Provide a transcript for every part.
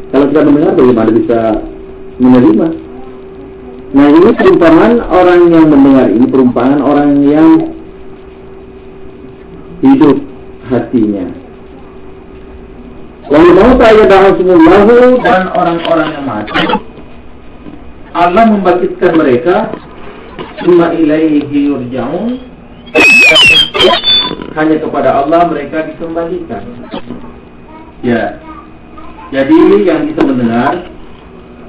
Kalau kita mendengar, bagaimana bisa menerima? Nah, ini perumpamaan orang yang mendengar, ini perumpamaan orang yang hidup hatinya. Wal mauta yab'atsuhullahu, dan orang-orang yang mati Allah membangkitkan mereka, summa ilaihi yurja'un, hanya kepada Allah mereka dikembalikan. Ya. Jadi yang bisa mendengar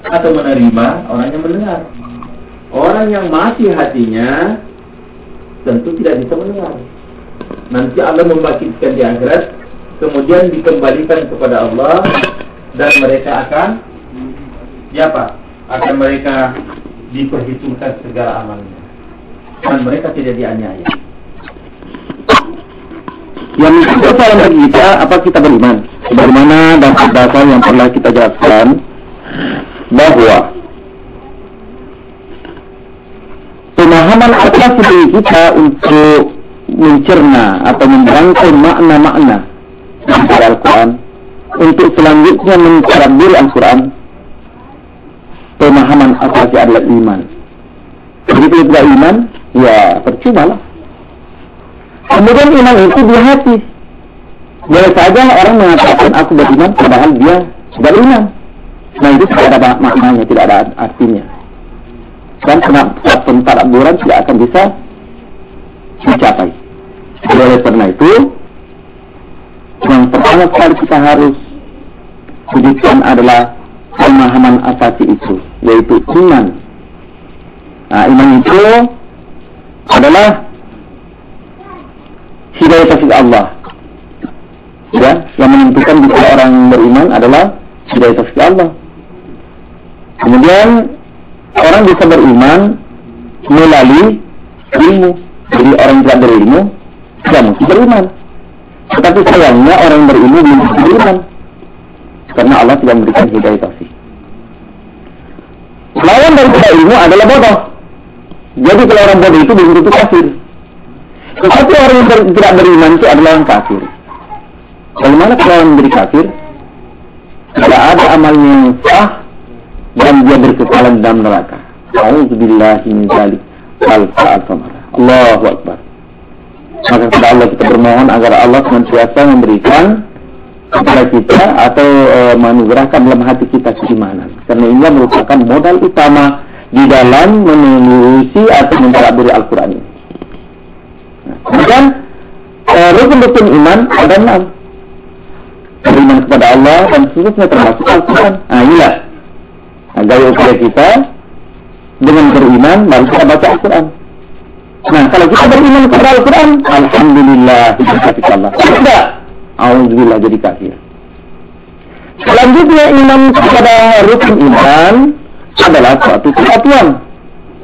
atau menerima orang yang mendengar. Orang yang mati hatinya tentu tidak bisa mendengar. Nanti Allah membangkitkan di akhirat, kemudian dikembalikan kepada Allah, dan mereka akan akan mereka diperhitungkan segala amalnya, dan mereka tidak dianiaya. Yang menjadi persoalan bagi kita, apa kita beriman? Sebagaimana dan dasar yang pernah kita jelaskan, bahwa pemahaman atas diri kita untuk mencerna atau merangkai makna-makna dari Al-Quran, untuk selanjutnya mentadabburi Al-Quran, pemahaman asasi adalah iman. Jadi kalau tidak iman, ya percuma lah. Kemudian iman itu di hati. Boleh saja orang mengatakan aku beriman, padahal dia beriman. Nah, itu tidak ada maknanya, tidak ada artinya. Dan pentadabburan tidak akan bisa dicapai. Oleh karena itu, yang pertama sekali kita harus wujudkan adalah pemahaman asasi itu, yaitu iman. Nah, iman itu adalah hidayah taufik Allah. Ya, yang menentukan bila orang beriman adalah hidayah taufik Allah. Kemudian orang bisa beriman melalui ilmu. Jadi orang yang tidak berilmu tidak mungkin beriman. Tetapi sayangnya orang berilmu belum beriman, karena Allah tidak memberikan hidayah taufik. Lawan daripada ilmu adalah bodoh. Jadi kalau orang bodoh itu belum tentu kafir. Tetapi orang yang tidak beriman itu adalah orang kafir. Bagaimana kalau orang menjadi kafir? Tidak ada amalnya yang sah dan dia berkekalan dalam neraka. A'udzubillahi min dzalik. Allahu Akbar. Maka kepada Allah kita bermohon agar Allah senantiasa memberikan kepada kita atau menganugerahkan dalam hati kita keimanan. Karena ini merupakan modal utama di dalam menelurusi atau mentadabburi Al-Quran ini. Kemudian rukun-rukun iman ada 6. Beriman kepada Allah dan seterusnya termasuk Al-Quran. Nah, inilah gaya upaya kita dengan beriman baru kita baca Al-Quran. Nah, kalau kita beriman kepada Al-Quran, alhamdulillah kita Allah. Tidak, auzubillah jadi kafir. Selanjutnya iman kepada rukun iman adalah suatu kesatuan.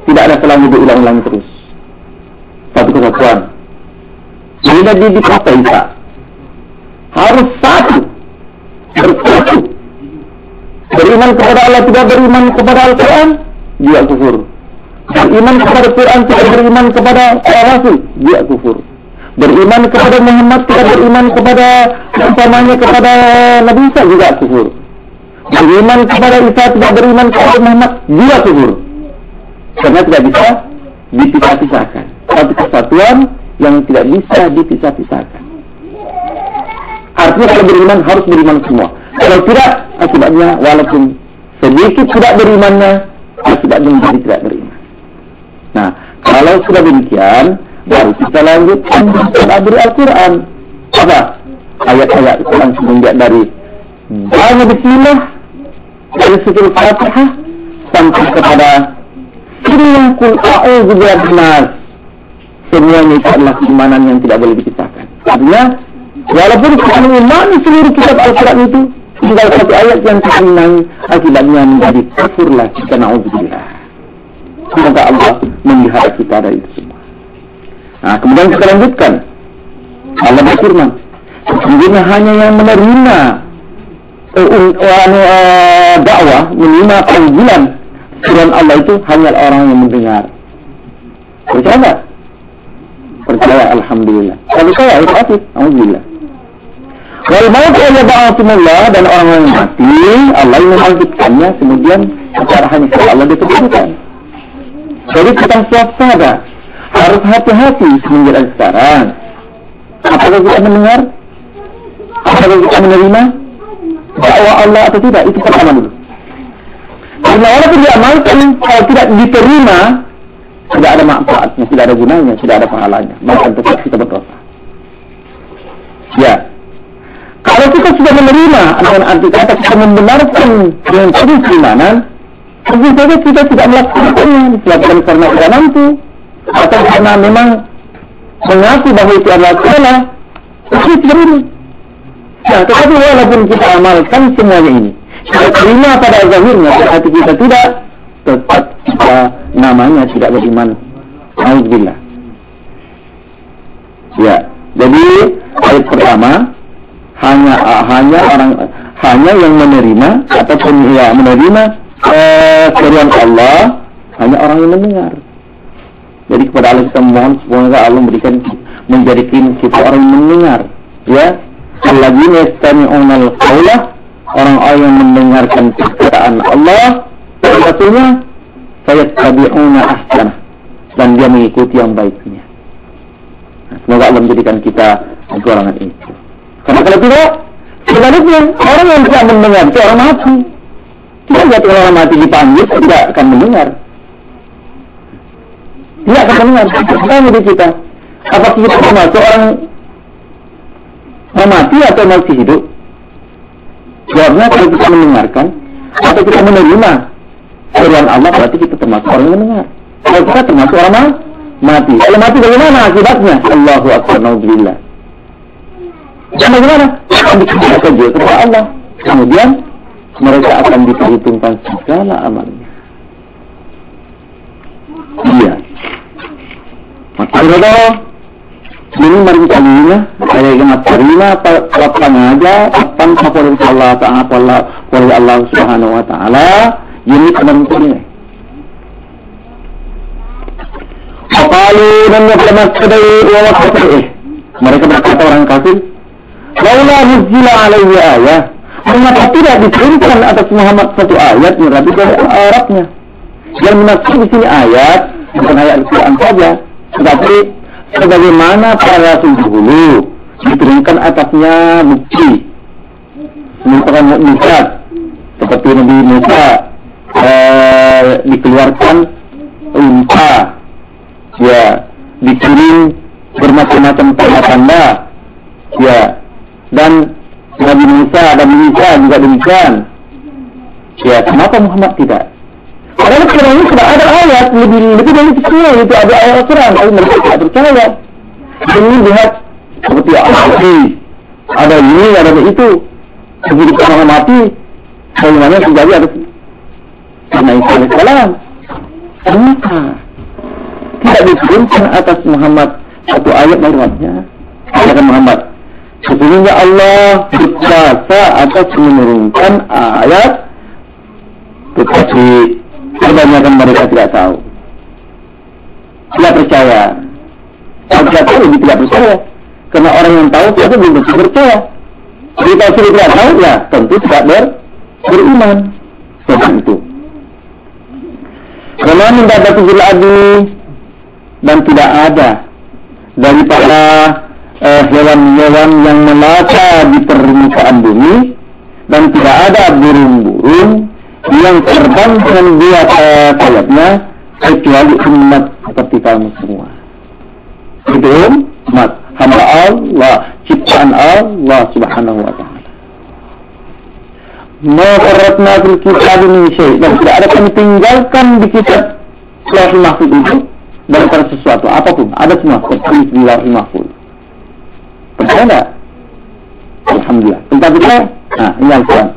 Tidak ada selanjutnya diulang-ulang terus. Satu kesatuan. Tidak dicapai tak. Harus satu, bersatu. Beriman kepada Allah, tidak beriman kepada Al-Quran, dia kufur. Beriman kepada Quran, tidak beriman kepada Rasul, dia kufur. Beriman kepada Muhammad, tidak beriman kepada umpamanya kepada Nabi Isa, juga kufur. Beriman kepada Isa, tidak beriman kepada Muhammad, dia kufur. Karena tidak bisa dipisah-pisahkan. Satu kesatuan yang tidak bisa dipisah-pisahkan. Artinya kalau beriman harus beriman semua. Kalau tidak, akibatnya walaupun sedikit tidak berimannya, akibatnya menjadi tidak beriman. Nah, kalau sudah demikian, baru kita lanjut mentadabburi Al-Quran. Apa? Ayat-ayat Al-Quran semenjak dari baca bismillah, dari surah Al-Fatihah sampai kepada qul a'udzu birabbin nas. Semuanya itu adalah keimanan yang tidak boleh dipisahkan. Artinya, walaupun kita mengimani seluruh kitab Al-Quran itu, tinggal satu ayat yang kita imani, akibatnya menjadi kafir lagi, karena na'udzubillah. Semoga Allah memelihara kita dari itu semua. Nah, kemudian kita lanjutkan. Allah berfirman, sesungguhnya hanya yang menerima dakwah, menerima panggilan firman Allah itu hanya orang yang mendengar. Percaya tak? Percaya, alhamdulillah. Kalau saya, alhamdulillah. Wal maut yab'atsullah, dan orang yang mati Allah yang membangkitkannya, kemudian secara hanya Allah ditentukan. Jadi kita waspada, harus hati-hati semenjak sekarang. Apakah kita mendengar? Apakah kita menerima dakwah Allah atau tidak? Itu pertama dulu. Karena walaupun diamalkan, kalau tidak diterima, tidak ada manfaatnya, tidak ada gunanya, tidak ada pahalanya, bahkan tetap kita berdosa. Ya, kalau kita sudah menerima, dengan arti kata kita membenarkan dengan penuh keimanan, tentu saja kita tidak melakukannya, disebabkan karena tidak mampu, atau karena memang mengaku bahwa itu adalah salah, itu tidak ini. Nah, tetapi walaupun kita amalkan semuanya ini, kita terima pada zahirnya, hati kita tidak, tetap kita namanya tidak beriman. Alhamdulillah. Ya, jadi ayat pertama hanya yang menerima ataupun ya menerima firman Allah hanya orang yang mendengar. Jadi kepada Allah kita mohon semoga Allah menjadikan kita orang yang mendengar. Ya, alladzina yastami'una al-qawla, orang-orang yang mendengarkan perkataan Allah dan Rasulnya, fayattabi'una ahsanah, dan dia mengikuti yang baiknya. Semoga Allah menjadikan kita golongan itu. Karena kalau tidak, sebaliknya orang yang tidak mendengar itu orang mati. Tidak lihat orang mati dipanggil, tidak akan mendengar. Tidak akan mendengar. Tanya di kita, apakah kita termasuk orang mati atau masih hidup? Jawabnya kalau kita mendengarkan atau kita menerima firman Allah, berarti kita termasuk orang yang mendengar. Kalau kita termasuk orang mati. Kalau mati bagaimana akibatnya? Allahu akbar, naudzubillah. Dan bagaimana? Akan dikembalikan saja kepada Allah. Kemudian mereka akan diperhitungkan segala amalnya. Iya. Maka ini mari kita lihat saya ingat terima apa aja kapan favorit Allah Taala oleh Allah Subhanahu Wa Taala ini kementerian. Qalu dan yamassadai wa wasatih. Mereka berkata orang kafir, laula nuzila alaihi ayah, mengapa tidak diturunkan atas Muhammad satu ayat dari Arabnya? Yang maksud di sini ayat bukan ayat Al-Quran saja, tetapi sebagaimana para rasul dahulu diturunkan atasnya bukti, merupakan mukjizat, seperti Nabi Musa dikeluarkan unta, ya, dikirim bermacam-macam tanda-tanda, ya, dan Nabi Musa dan Isa juga demikian. Ya, kenapa Muhammad tidak? Karena sekarang ini sudah ada ayat lebih dari semua itu ada ayat Al-Quran, tapi mereka tidak percaya. Ini lihat seperti ada ini, ada itu. Begitu orang mati, bagaimana terjadi ada karena Isa alaihissalam. Kenapa tidak diturunkan atas Muhammad satu ayat Al-Qurannya? Kata Muhammad, sesungguhnya Allah berkuasa atas menurunkan ayat, tetapi kebanyakan mereka tidak tahu, tidak percaya. Kalau tidak tahu, lebih tidak percaya. Karena orang yang tahu itu belum bisa percaya. Jadi kalau sudah tidak tahu, ya tentu tidak beriman. Seperti itu. Karena mendapat tujul adi, dan tidak ada daripada hewan-hewan yang melata di permukaan bumi, dan tidak ada burung-burung yang terbang dengan dua sayapnya kecuali umat seperti kamu semua. Itu umat hamba Allah, ciptaan Allah Subhanahu Wa Taala. Mafarratna fil kitab min syai', dan tidak ada kami tinggalkan di kitab Lauhul Mahfuz itu daripada sesuatu apapun, ada semua tertulis di Lauhul Mahfuz. Percaya enggak? Alhamdulillah. Tentang kita, nah ini Al-Quran.